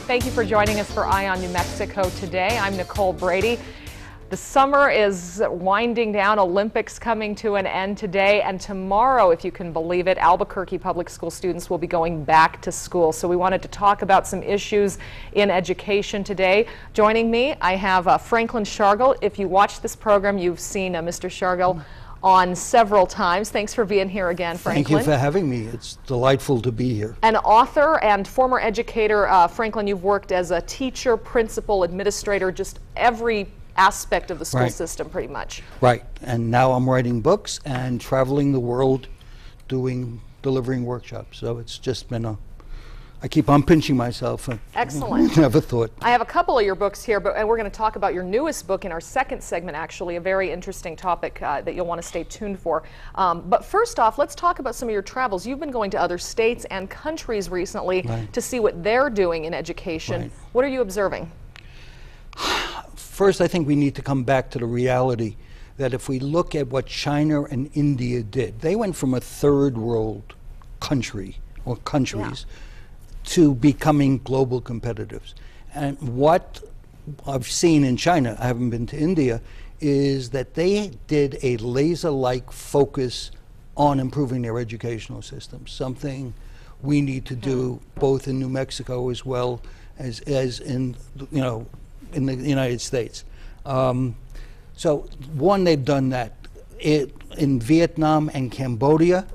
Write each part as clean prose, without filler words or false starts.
Thank you for joining us for Eye on New Mexico today. I'm Nicole Brady. The summer is winding down, Olympics coming to an end today, and tomorrow, if you can believe it, Albuquerque public school students will be going back to school. So we wanted to talk about some issues in education today. Joining me, I have Frankin Shargel. If you watch this program, you've seen Mr. Schargel on several times. Thanks for being here again, Frankin. Thank you for having me. It's delightful to be here. An author and former educator, Frankin, you've worked as a teacher, principal, administrator, just every aspect of the school system pretty much. Right, and now I'm writing books and traveling the world delivering workshops. So it's just been I keep on pinching myself. Excellent. Never thought. I have a couple of your books here, and we're going to talk about your newest book in our second segment, actually, a very interesting topic that you'll want to stay tuned for. But first off, let's talk about some of your travels. You've been going to other states and countries recently to see what they're doing in education. What are you observing? First, I think we need to come back to the reality that if we look at what China and India did, they went from a third world country or countries to becoming global competitors. And what I've seen in China, I haven't been to India, is that they did a laser-like focus on improving their educational system, something we need to do both in New Mexico as well as in, in the United States. So one, they've done that. In Vietnam and Cambodia,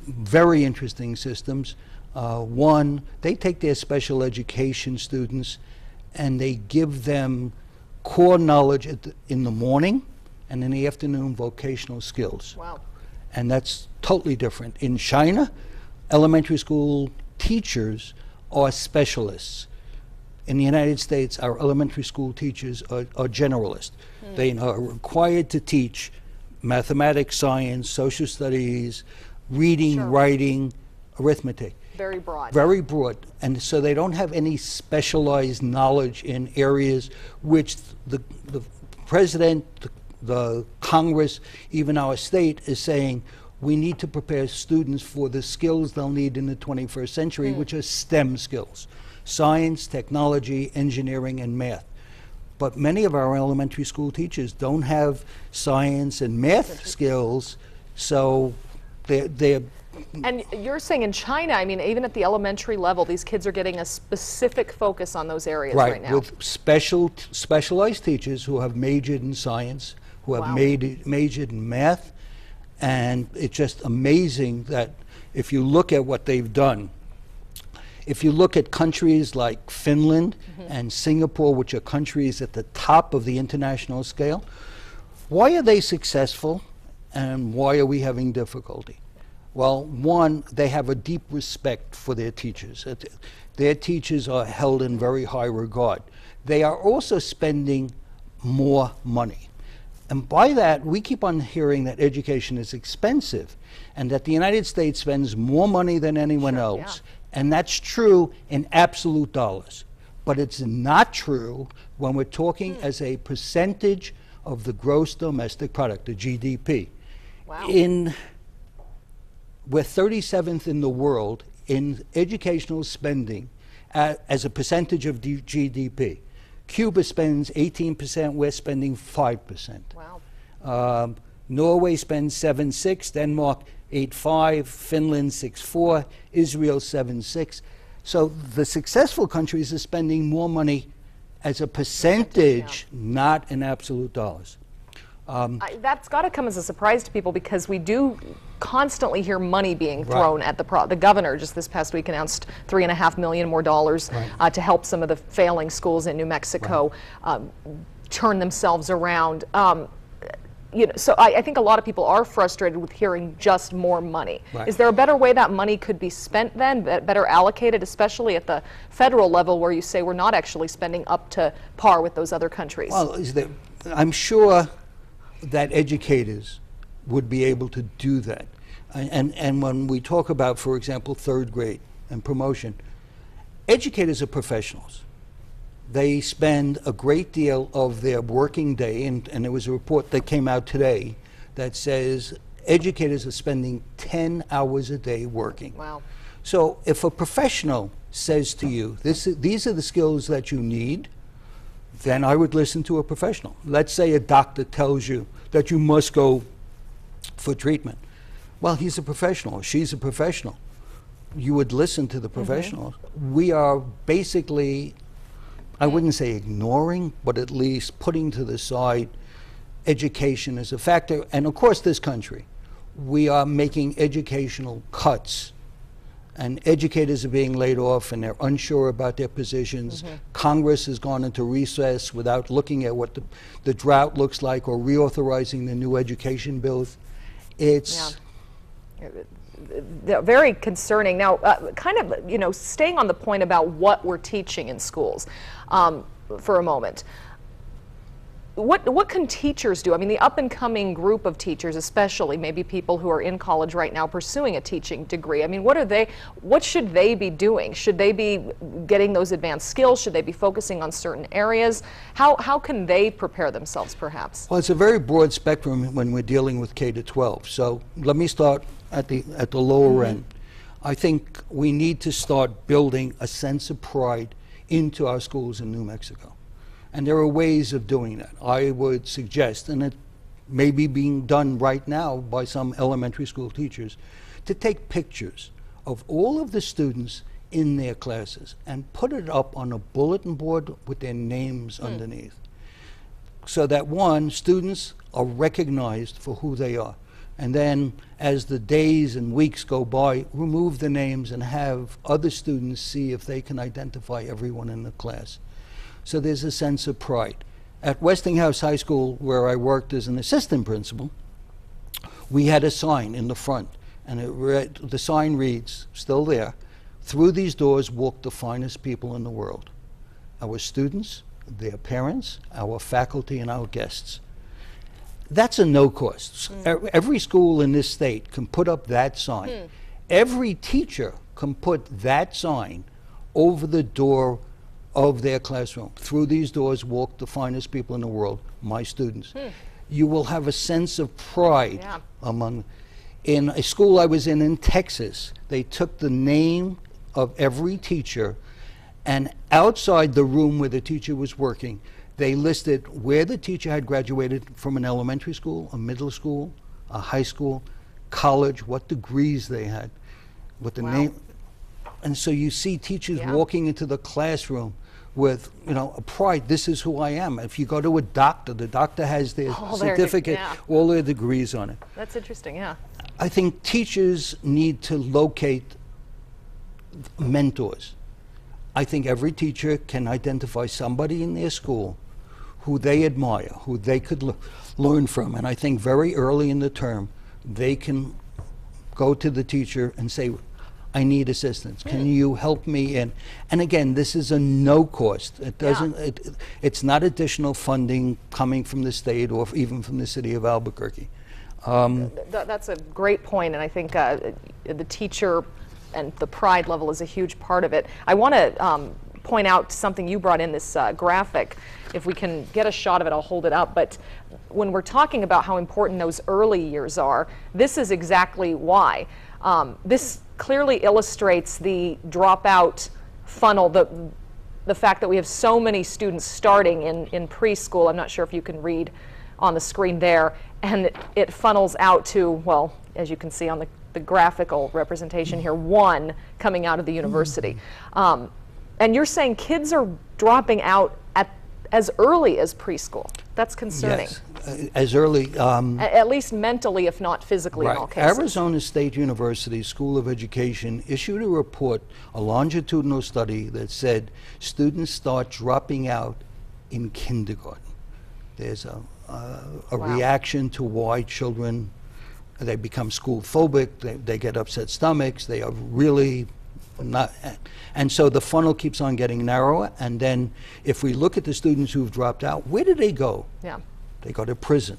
very interesting systems. One, they take their special education students and they give them core knowledge in the morning, and in the afternoon vocational skills. Wow. And that's totally different. In China, elementary school teachers are specialists. In the United States, our elementary school teachers are generalists. They are required to teach mathematics, science, social studies, reading, writing, arithmetic. Very broad. Very broad. And so they don't have any specialized knowledge in areas which the president, the Congress, even our state is saying we need to prepare students for the skills they'll need in the 21st century, which are STEM skills. Science, technology, engineering, and math. But many of our elementary school teachers don't have science and math skills, so they're And you're saying in China, I mean, even at the elementary level, these kids are getting a specific focus on those areas right now. With specialized teachers who have majored in science, who have majored in math, and it's just amazing that if you look at what they've done, if you look at countries like Finland and Singapore, which are countries at the top of the international scale, why are they successful and why are we having difficulty? Well, one, they have a deep respect for their teachers. Their teachers are held in very high regard. They are also spending more money. And by that, we keep on hearing that education is expensive and that the United States spends more money than anyone else. And that's true in absolute dollars. But it's not true when we're talking as a percentage of the gross domestic product, the GDP. Wow. We're 37th in the world in educational spending as a percentage of GDP. Cuba spends 18%, we're spending 5%. Wow. Norway spends 7.6%, Denmark 8.5%, Finland 6.4%, Israel 7.6%. So the successful countries are spending more money as a percentage, not in absolute dollars. That's got to come as a surprise to people because we do constantly hear money being thrown at the governor. Just this past week announced $3.5 million more to help some of the failing schools in New Mexico turn themselves around. So I think a lot of people are frustrated with hearing just more money. Is there a better way that money could be spent then, better allocated, especially at the federal level where you say we're not actually spending up to par with those other countries? Well, I'm sure that educators would be able to do that. And when we talk about, for example, third grade and promotion, educators are professionals. They spend a great deal of their working day, and there was a report that came out today that says educators are spending 10 hours a day working. Wow. So if a professional says to you, these are the skills that you need, then I would listen to a professional. Let's say a doctor tells you that you must go for treatment. Well, he's a professional, she's a professional. You would listen to the professionals. We are basically, I wouldn't say ignoring, but at least putting to the side education as a factor. And of course, this country, we are making educational cuts, and educators are being laid off and they're unsure about their positions. Congress has gone into recess without looking at what the drought looks like or reauthorizing the new education bills. It's very concerning. Now, kind of, you know, staying on the point about what we're teaching in schools for a moment. What can teachers do? I mean, the up-and-coming group of teachers, especially maybe people who are in college right now pursuing a teaching degree. I mean, what should they be doing? Should they be getting those advanced skills? Should they be focusing on certain areas? How can they prepare themselves, perhaps? Well, it's a very broad spectrum when we're dealing with K to 12. So let me start at the lower end. I think we need to start building a sense of pride into our schools in New Mexico. And there are ways of doing that. I would suggest, and it may be being done right now by some elementary school teachers, to take pictures of all of the students in their classes and put it up on a bulletin board with their names underneath. So that, one, students are recognized for who they are. And then as the days and weeks go by, remove the names and have other students see if they can identify everyone in the class. So there's a sense of pride. At Westinghouse High School, where I worked as an assistant principal, we had a sign in the front, and the sign reads, still there, "Through these doors walk the finest people in the world. Our students, their parents, our faculty, and our guests." That's a no cost. Every school in this state can put up that sign. Every teacher can put that sign over the door of their classroom. "Through these doors walk the finest people in the world, my students." You will have a sense of pride among. In a school I was in Texas, they took the name of every teacher, and outside the room where the teacher was working, they listed where the teacher had graduated from an elementary school, a middle school, a high school, college, what degrees they had, what the name. And so you see teachers walking into the classroom with, you know, a pride. This is who I am. If you go to a doctor, the doctor has their certificate, all their degrees on it. That's interesting, I think teachers need to locate mentors. I think every teacher can identify somebody in their school who they admire, who they could learn from. And I think very early in the term, they can go to the teacher and say, "I need assistance. Can you help me?" And again, this is a no cost. It doesn't. It's not additional funding coming from the state or even from the city of Albuquerque. That's a great point, and I think the teacher and the pride level is a huge part of it. I want to point out something you brought in this graphic. If we can get a shot of it, I'll hold it up. But when we're talking about how important those early years are, this is exactly why. This clearly illustrates the dropout funnel, the fact that we have so many students starting in preschool. I'm not sure if you can read on the screen there, and it funnels out to, well, as you can see on the graphical representation here, one coming out of the university. And you're saying kids are dropping out as early as preschool. That's concerning. Yes, as early. At least mentally, if not physically, in all cases. Arizona State University School of Education issued a report, a longitudinal study that said students start dropping out in kindergarten. There's a reaction to why children, they become school phobic, they get upset stomachs, they are really not, and so the funnel keeps on getting narrower. And then if we look at the students who've dropped out, where do they go? They go to prison.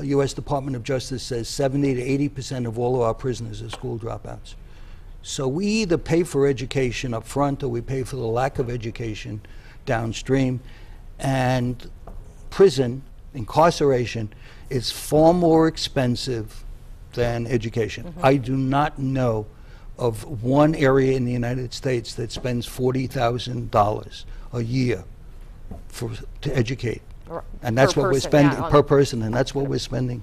U.S. Department of Justice says 70 to 80% of all of our prisoners are school dropouts. So we either pay for education up front or we pay for the lack of education downstream. And prison, incarceration, is far more expensive than education. I do not know of one area in the United States that spends $40,000 a year to educate. And that's what we're spending per person, and that's what we're spending.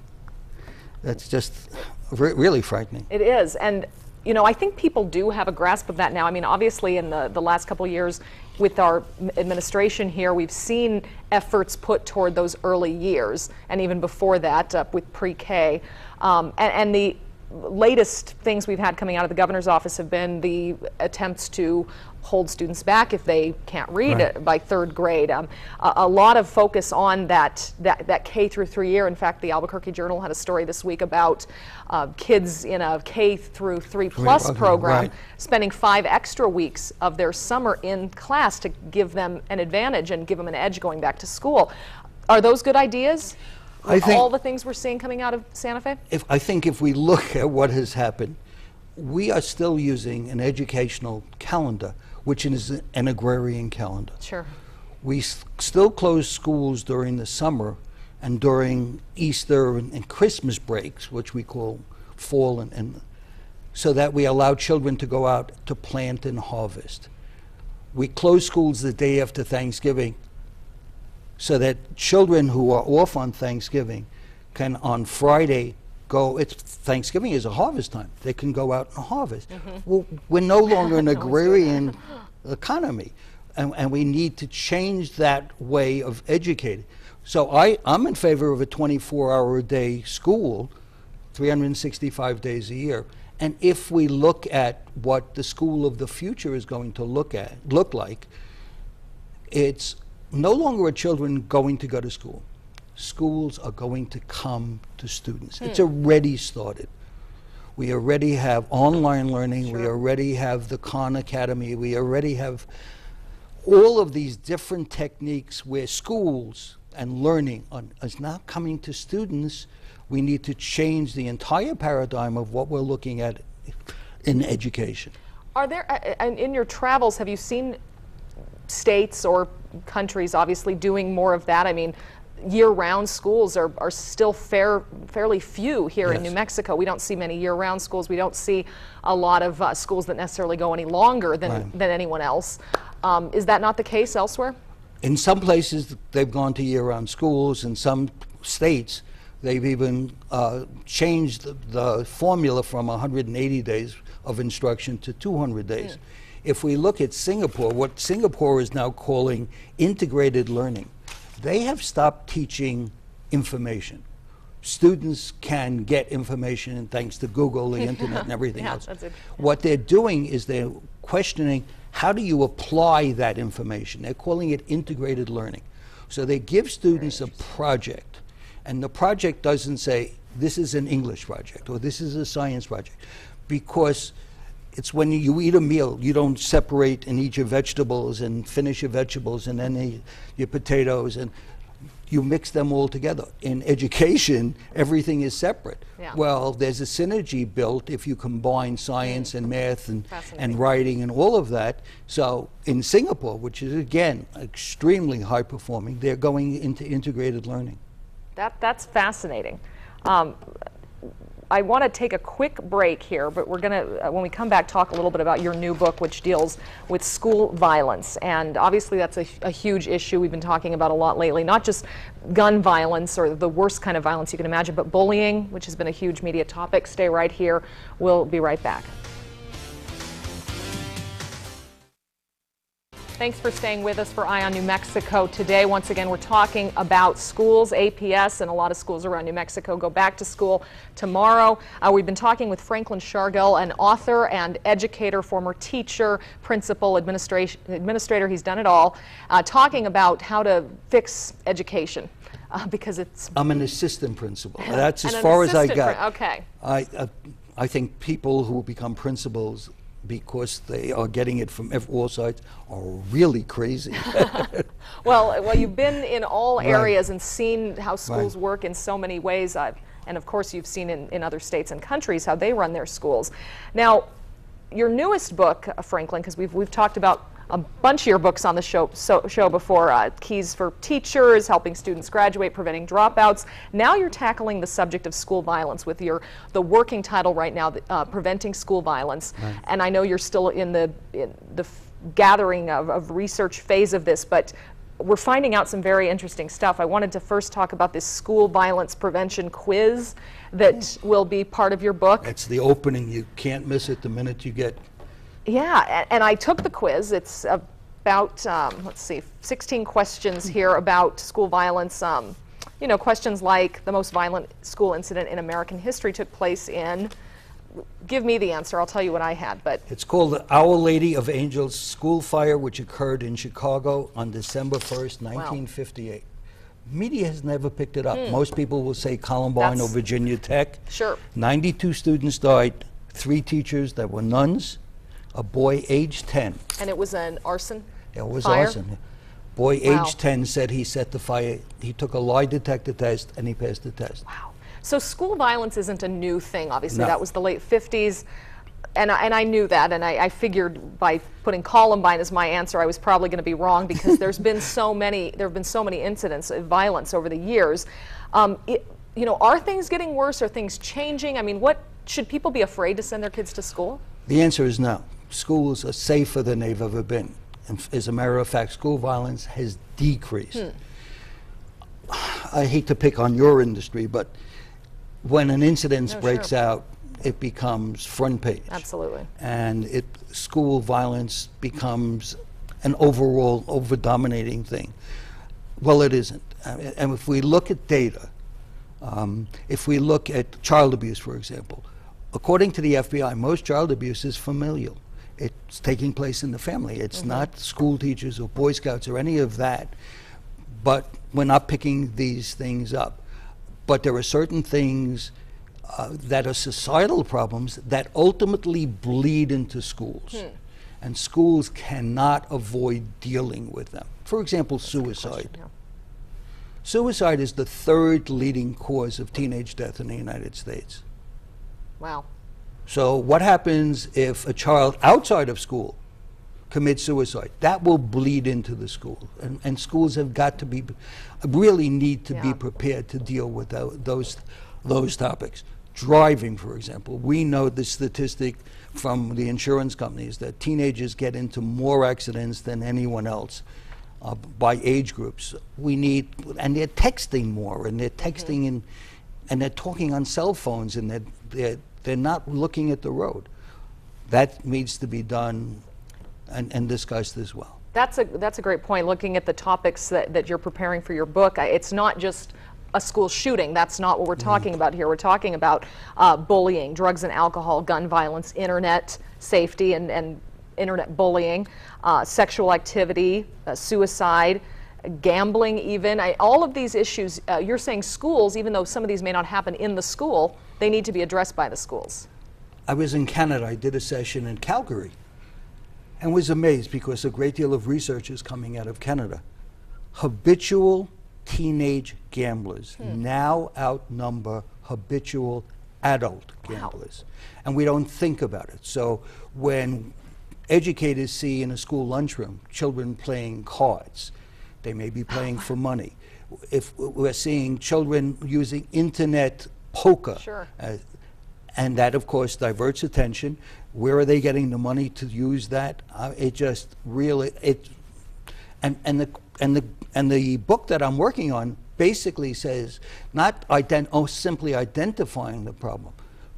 That's just really frightening. It is. And you know, I think people do have a grasp of that now. I mean, obviously in the last couple of years with our administration here, we've seen efforts put toward those early years, and even before that with pre-K. And the latest things we've had coming out of the governor's office have been the attempts to hold students back if they can't read by third grade. A lot of focus on that K through 3 year. In fact, the Albuquerque Journal had a story this week about kids in a K through 3+ program spending 5 extra weeks of their summer in class to give them an advantage and give them an edge going back to school. Are those good ideas? I think all the things we're seeing coming out of Santa Fe? I think if we look at what has happened, we are still using an educational calendar, which is an agrarian calendar. Sure. We still close schools during the summer and during Easter and Christmas breaks, which we call fall, and so that we allow children to go out to plant and harvest. We close schools the day after Thanksgiving so that children who are off on Thanksgiving can on Friday go, Thanksgiving is a harvest time. They can go out and harvest. Well, we're no longer an agrarian economy, and we need to change that way of educating. So I'm in favor of a 24-hour-a-day school, 365 days a year. And if we look at what the school of the future is going to look like, it's no longer are children going to go to school. Schools are going to come to students. It's already started. We already have online learning. We already have the Khan Academy. We already have all of these different techniques where schools and learning is now coming to students. We need to change the entire paradigm of what we're looking at in education. Are there, in your travels, have you seen states or countries obviously doing more of that? I mean, year-round schools are still fairly few here in New Mexico. We don't see many year-round schools. We don't see a lot of schools that necessarily go any longer than anyone else. Is that not the case elsewhere? In some places, they've gone to year-round schools. In some states, they've even changed the formula from 180 days of instruction to 200 days. If we look at Singapore, what Singapore is now calling integrated learning, they have stopped teaching information. Students can get information thanks to Google, the internet, and everything else. What they're doing is they're questioning, how do you apply that information? They're calling it integrated learning. So they give students a project, and the project doesn't say, this is an English project, or this is a science project, because it's when you eat a meal, you don't separate and eat your vegetables and finish your vegetables and then your potatoes, and you mix them all together. In education, everything is separate. Well, there's a synergy built if you combine science and math and writing and all of that. So in Singapore, which is, again, extremely high performing, they're going into integrated learning. That's fascinating. I want to take a quick break here, but we're going to, when we come back, talk a little bit about your new book, which deals with school violence. And obviously that's a huge issue we've been talking about a lot lately, not just gun violence or the worst kind of violence you can imagine, but bullying, which has been a huge media topic. Stay right here. We'll be right back. Thanks for staying with us for Eye on New Mexico today. Once again, we're talking about schools, APS, and a lot of schools around New Mexico go back to school tomorrow. We've been talking with Frankin Shargel, an author and educator, former teacher, principal, administrator, he's done it all, talking about how to fix education. Because it's... I'm an assistant principal. That's as far as I got. Okay. I think people who become principals because they are getting it from all sides are really crazy. Well, you've been in all areas and seen how schools work in so many ways. And of course, you've seen in other states and countries how they run their schools. Now, your newest book, Frankin, because we've talked about a bunch of your books on the show before, Keys for Teachers, Helping Students Graduate, Preventing Dropouts. Now you're tackling the subject of school violence with the working title right now, Preventing School Violence. Right. And I know you're still in the gathering of research phase of this, but we're finding out some very interesting stuff. I wanted to first talk about this school violence prevention quiz that will be part of your book. It's the opening. You can't miss it the minute you get. Yeah, and I took the quiz. It's about, let's see, 16 questions here about school violence. You know, questions like the most violent school incident in American history took place in. Give me the answer. I'll tell you what I had. But it's called the Our Lady of Angels School Fire, which occurred in Chicago on December 1st, 1958. Wow. Media has never picked it up. Most people will say Columbine or Virginia Tech. Sure. 92 students died, 3 teachers that were nuns, a boy aged 10. And it was an arson? It was fire? arson. Boy aged 10 said he set the fire. He took a lie detector test and he passed the test. Wow. So school violence isn't a new thing, obviously. No. That was the late 50s, and I knew that, and I figured by putting Columbine as my answer, I was probably going to be wrong, because there have been so many incidents of violence over the years. You know, are things getting worse? Are things changing? I mean, should people be afraid to send their kids to school? The answer is no. Schools are safer than they've ever been. And as a matter of fact, school violence has decreased. I hate to pick on your industry, but when an incident breaks out, it becomes front page. Absolutely. And school violence becomes an overall over-dominating thing. Well, it isn't. And if we look at data, if we look at child abuse, for example, according to the FBI, most child abuse is familial. It's taking place in the family. It's not school teachers or Boy Scouts or any of that. But we're not picking these things up. But there are certain things that are societal problems that ultimately bleed into schools. And schools cannot avoid dealing with them. For example, suicide. Suicide is the 3rd leading cause of teenage death in the United States. Wow. So what happens if a child outside of school commits suicide? That will bleed into the school. And schools have got to really need to be prepared to deal with those topics. Driving, for example. We know the statistic from the insurance companies that teenagers get into more accidents than anyone else by age groups. And they're texting more, and they're texting and they're talking on cell phones, and they're not looking at the road. That needs to be done and discussed as well. That's a great point. Looking at the topics that you're preparing for your book, it's not just a school shooting. That's not what we're talking about here. We're talking about bullying, drugs and alcohol, gun violence, internet safety and internet bullying, sexual activity, suicide, gambling even. All of these issues, you're saying schools, even though some of these may not happen in the school, they need to be addressed by the schools. I was in Canada. I did a session in Calgary and was amazed because a great deal of research is coming out of Canada. Habitual teenage gamblers now outnumber habitual adult gamblers. And we don't think about it. So when educators see in a school lunchroom children playing cards, they may be playing for money. If we're seeing children using internet poker, and that of course diverts attention. Where are they getting the money to use that? It just really, and the book that I'm working on basically says not simply identifying the problem,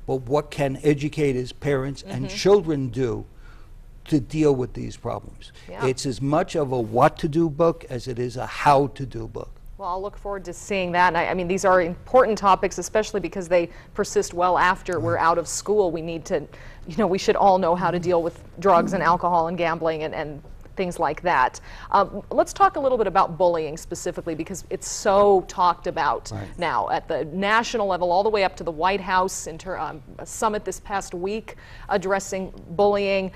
but what can educators, parents, and children do to deal with these problems. It's as much of a what to do book as it is a how to do book. Well, I'll look forward to seeing that. And I mean, these are important topics, especially because they persist well after we're out of school. We need to, we should all know how to deal with drugs and alcohol and gambling and things like that. Let's talk a little bit about bullying specifically, because it's so talked about now at the national level, all the way up to the White House, a summit this past week addressing bullying.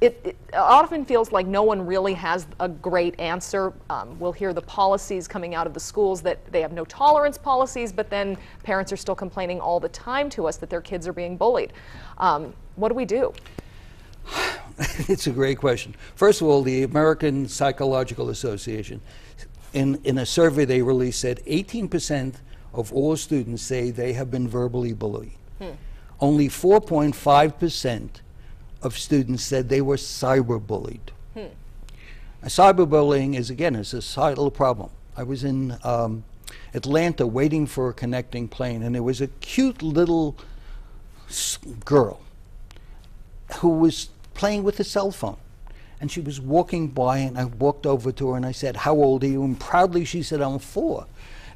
It often feels like no one really has a great answer. We'll hear the policies coming out of the schools that they have no tolerance policies, but then parents are still complaining all the time to us that their kids are being bullied. What do we do? It's a great question. First of all, the American Psychological Association, in a survey they released, said 18% of all students say they have been verbally bullied. Only 4.5% of students said they were cyberbullied. Cyberbullying is, again, a societal problem. I was in Atlanta waiting for a connecting plane, and there was a cute little girl who was playing with a cell phone. And she was walking by, and I walked over to her and I said, "How old are you?" And proudly she said, "I'm 4.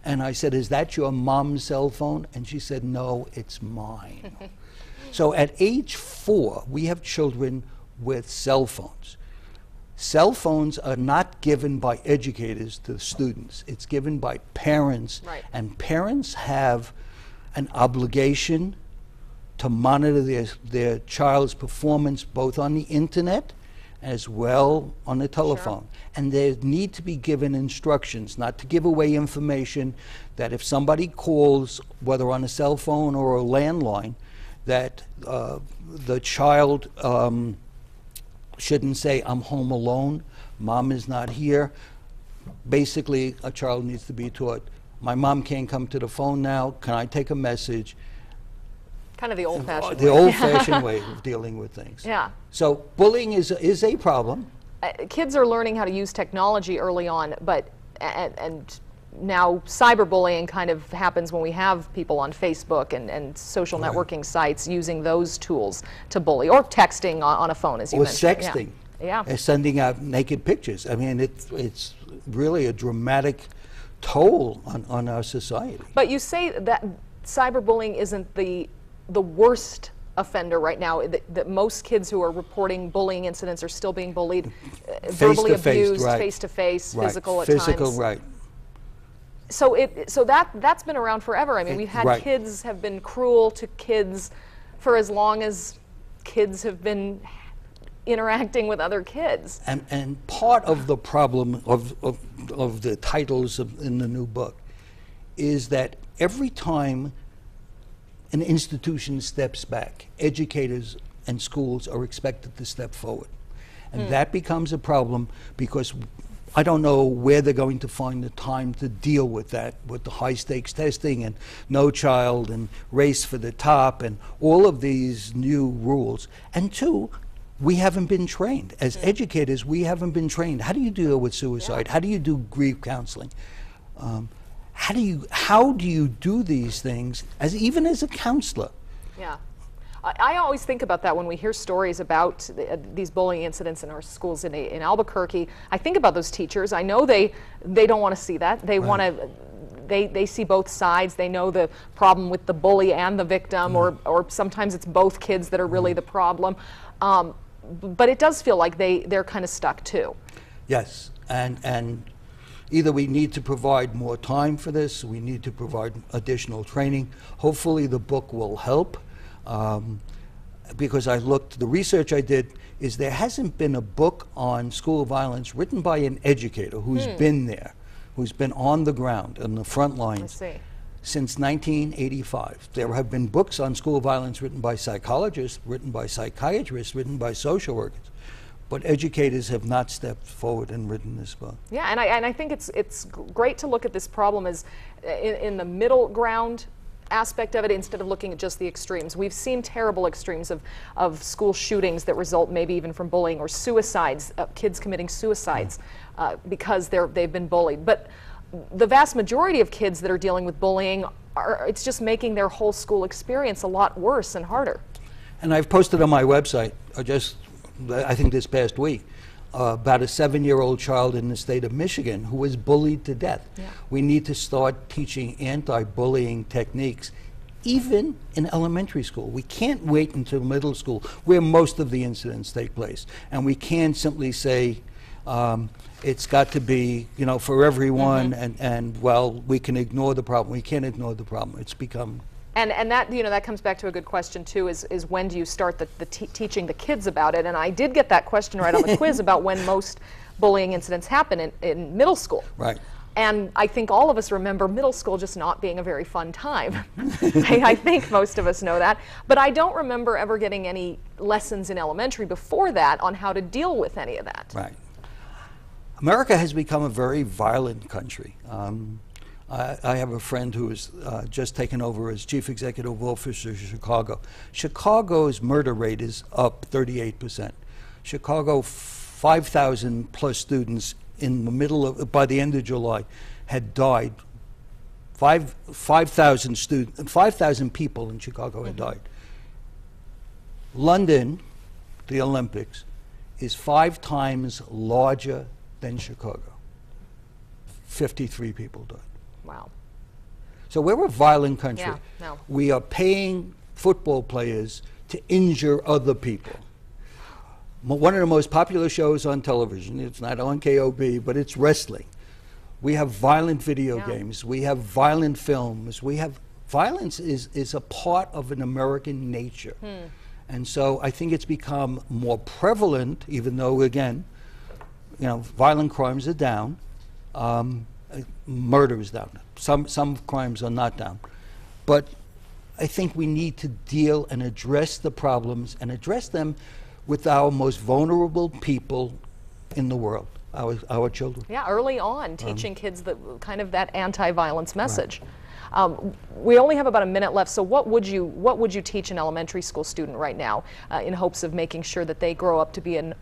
And I said, "Is that your mom's cell phone?" And she said, "No, it's mine." So at age 4, we have children with cell phones. Cell phones are not given by educators to students. It's given by parents. Right. And parents have an obligation to monitor their child's performance both on the internet as well on the telephone. Sure. And they need to be given instructions not to give away information, that if somebody calls, whether on a cell phone or a landline, that the child shouldn't say, "I'm home alone, mom is not here." Basically, a child needs to be taught, "My mom can't come to the phone now, can I take a message?" Kind of the old-fashioned way. The old-fashioned way of dealing with things. Yeah. So bullying is a problem. Kids are learning how to use technology early on, but and now cyberbullying kind of happens when we have people on Facebook and social networking sites using those tools to bully, or texting on a phone, as you mentioned. Or sexting. Yeah. And sending out naked pictures. I mean, it's really a dramatic toll on our society. But you say that cyberbullying isn't the worst offender right now, that most kids who are reporting bullying incidents are still being bullied, verbally abused, face-to-face, physical at times. Physical, right. So that's been around forever. I mean, we've had kids have been cruel to kids for as long as kids have been interacting with other kids. And part of the problem of the titles in the new book is that every time an institution steps back, educators and schools are expected to step forward. And that becomes a problem, because I don't know where they're going to find the time to deal with that, with the high-stakes testing and No Child and Race for the Top and all of these new rules. And 2, we haven't been trained. As educators, we haven't been trained. How do you deal with suicide? How do you do grief counseling? How do you do these things even as a counselor? Yeah. I always think about that when we hear stories about these bullying incidents in our schools in Albuquerque. I think about those teachers. I know they don't want to see that. They want to. They see both sides. They know the problem with the bully and the victim, or sometimes it's both kids that are really the problem. But it does feel like they're kind of stuck too. Yes, and either we need to provide more time for this, we need to provide additional training. Hopefully the book will help. Because the research I did is there hasn't been a book on school violence written by an educator who's been there, who's been on the ground, on the front lines, since 1985. There have been books on school violence written by psychologists, written by psychiatrists, written by social workers, but educators have not stepped forward and written this book. Yeah, and I think it's great to look at this problem as in the middle ground aspect of it, instead of looking at just the extremes. We've seen terrible extremes of school shootings that result maybe even from bullying, or suicides, kids committing suicides because they've been bullied. But the vast majority of kids that are dealing with bullying, it's just making their whole school experience a lot worse and harder. And I've posted on my website, I think this past week, about a 7-year-old child in the state of Michigan who was bullied to death. Yeah. We need to start teaching anti-bullying techniques even in elementary school. We can't wait until middle school, where most of the incidents take place. And we can't simply say it's got to be, for everyone, and well, we can ignore the problem. We can't ignore the problem. It's become... And that, that comes back to a good question too, is when do you start teaching the kids about it? And I did get that question right on the quiz about when most bullying incidents happen in middle school. Right. And I think all of us remember middle school just not being a very fun time. I think most of us know that. But I don't remember ever getting any lessons in elementary before that on how to deal with any of that. Right. America has become a very violent country. I have a friend who has just taken over as chief executive officer of Chicago. Chicago's murder rate is up 38%. Chicago, 5,000 plus students in the middle of, by the end of July, had died. 5,000 students, 5,000 people in Chicago had died. London, the Olympics, is 5 times larger than Chicago. 53 people died. Wow. So we're a violent country. Yeah, no. We are paying football players to injure other people. One of the most popular shows on television, it's not on KOB, but it's wrestling. We have violent video games. We have violent films. We have violence is a part of an American nature. And so I think it's become more prevalent, even though, again, you know, violent crimes are down. Murder is down. Some crimes are not down. But I think we need to deal and address the problems and address them with our most vulnerable people in the world, our children. Yeah, early on, teaching kids the kind of that anti-violence message. Right. We only have about a minute left, so what would you teach an elementary school student right now in hopes of making sure that they grow up to be a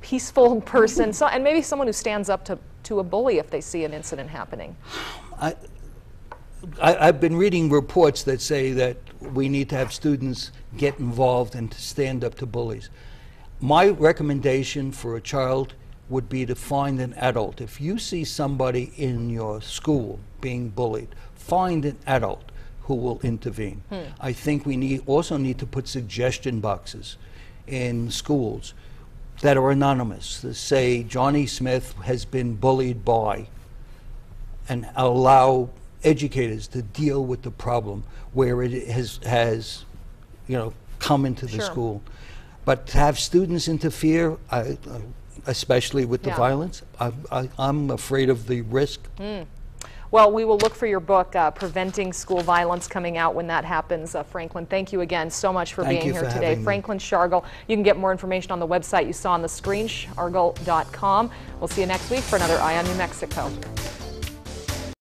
peaceful person, and maybe someone who stands up to a bully if they see an incident happening? I've been reading reports that say that we need to have students get involved and to stand up to bullies. My recommendation for a child would be to find an adult. If you see somebody in your school being bullied, find an adult who will intervene. I think we also need to put suggestion boxes in schools that are anonymous, to say Johnny Smith has been bullied by, and allow educators to deal with the problem where it has you know, come into the school. But to have students interfere, especially with the violence, I'm afraid of the risk. Well, we will look for your book, Preventing School Violence, coming out when that happens. Franklin, thank you again so much for being here today. Frankin Shargel. You can get more information on the website you saw on the screen, Schargel.com. We'll see you next week for another Eye on New Mexico.